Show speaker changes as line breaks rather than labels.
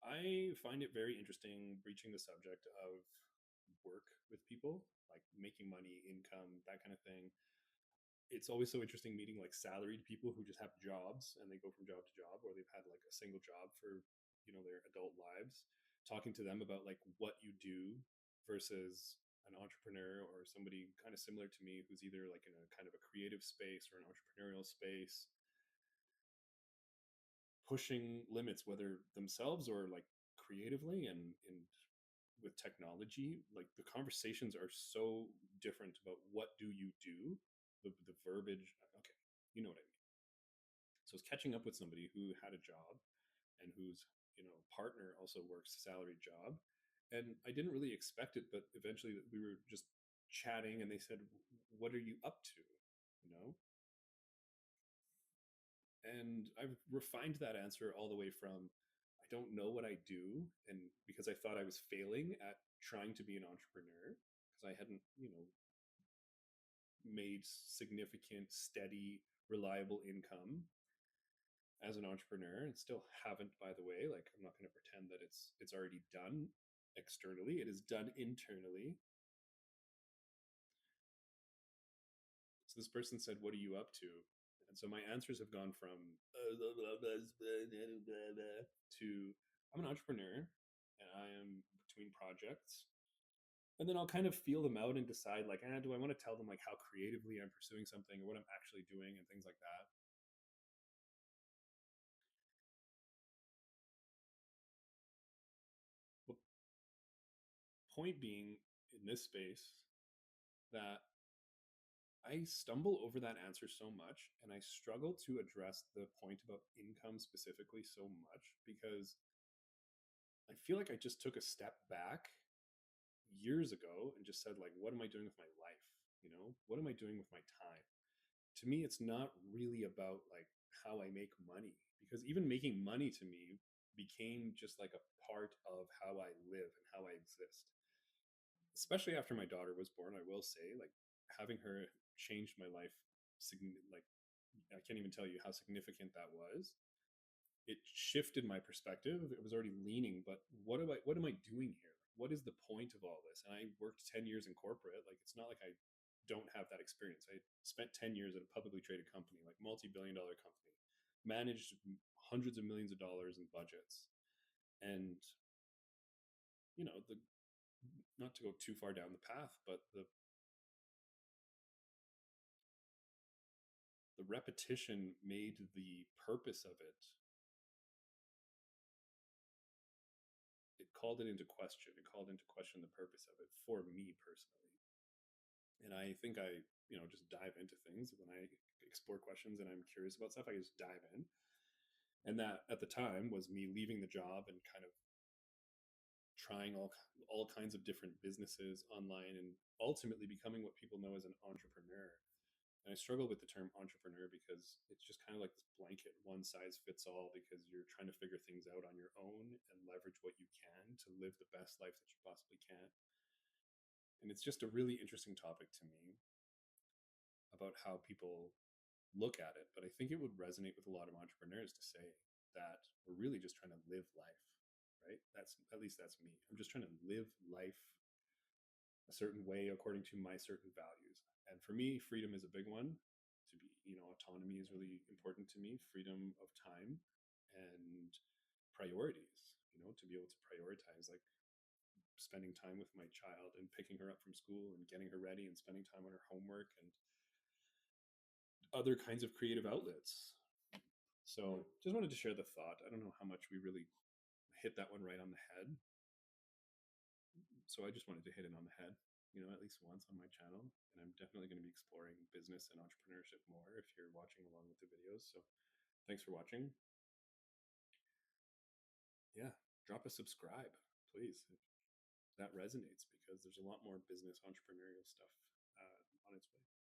I find it very interesting breaching the subject of work with people, like making money, income, that kind of thing. It's always so interesting meeting like salaried people who just have jobs and they go from job to job, or they've had like a single job for, their adult lives. Talking to them about like what you do versus an entrepreneur or somebody kind of similar to me who's either like in a kind of a creative space or an entrepreneurial space, pushing limits, whether themselves or like creatively and with technology. Like the conversations are so different about what do you do, the verbiage. Okay, you know what I mean. So I was catching up with somebody who had a job and whose partner also works a salaried job, and I didn't really expect it, but eventually we were just chatting, and they said, "What are you up to?" You know, and I've refined that answer all the way from I don't know what I do, and because I thought I was failing at trying to be an entrepreneur because I hadn't, made significant, steady, reliable income as an entrepreneur, and still haven't, by the way. Like I'm not going to pretend that it's already done externally. It is done internally. So this person said, "What are you up to?" And so my answers have gone from to I'm an entrepreneur and I am between projects. And then I'll kind of feel them out and decide like, do I want to tell them like how creatively I'm pursuing something or what I'm actually doing and things like that. But point being in this space that I stumble over that answer so much and I struggle to address the point about income specifically so much because I feel like I just took a step back years ago and just said like, what am I doing with my life? What am I doing with my time? To me, it's not really about like how I make money, because even making money to me became just like a part of how I live and how I exist. Especially after my daughter was born, I will say, like having her changed my life. Like I can't even tell you how significant that was. It shifted my perspective. It was already leaning, but what am I doing here? Like, what is the point of all this? And I worked 10 years in corporate. Like it's not like I don't have that experience. I spent 10 years at a publicly traded company, like multi-billion dollar company, managed hundreds of millions of dollars in budgets. And the not to go too far down the path, but the repetition made the purpose of it, it called it into question. It called into question the purpose of it for me personally. And I think I, just dive into things when I explore questions and I'm curious about stuff. I just dive in. And that at the time was me leaving the job and kind of trying all kinds of different businesses online and ultimately becoming what people know as an entrepreneur. And I struggle with the term entrepreneur because it's just kind of like this blanket one size fits all, because you're trying to figure things out on your own and leverage what you can to live the best life that you possibly can. And it's just a really interesting topic to me about how people look at it. But I think it would resonate with a lot of entrepreneurs to say that we're really just trying to live life, right? That's at least that's me. I'm just trying to live life a certain way according to my certain values. And for me, freedom is a big one. To be, autonomy is really important to me, freedom of time and priorities, to be able to prioritize like spending time with my child and picking her up from school and getting her ready and spending time on her homework and other kinds of creative outlets. So just wanted to share the thought. I don't know how much we really hit that one right on the head. So I just wanted to hit it on the head, at least once on my channel. And I'm definitely going to be exploring business and entrepreneurship more if you're watching along with the videos. So thanks for watching. Yeah, drop a subscribe, please, if that resonates, because there's a lot more business entrepreneurial stuff on its way.